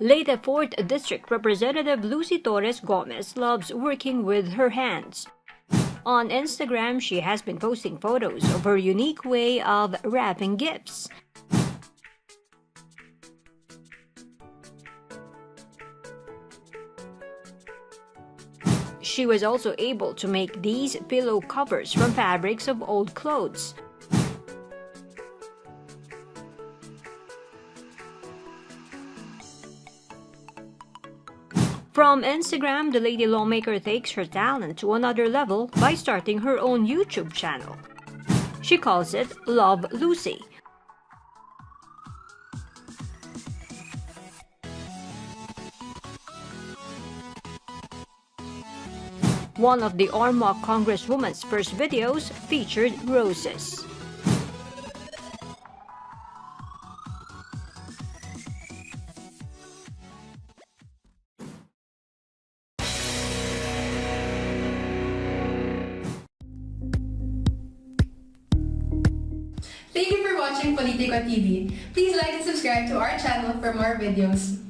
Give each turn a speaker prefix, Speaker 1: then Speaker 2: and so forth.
Speaker 1: Leyte 4th District Representative Lucy Torres-Gomez loves working with her hands. On Instagram, she has been posting photos of her unique way of wrapping gifts. She was also able to make these pillow covers from fabrics of old clothes. From Instagram, the lady lawmaker takes her talent to another level by starting her own YouTube channel. She calls it Love Lucy. One of the Ormoc Congresswoman's first videos featured roses.
Speaker 2: Thank you for watching Politico TV. Please like and subscribe to our channel for more videos.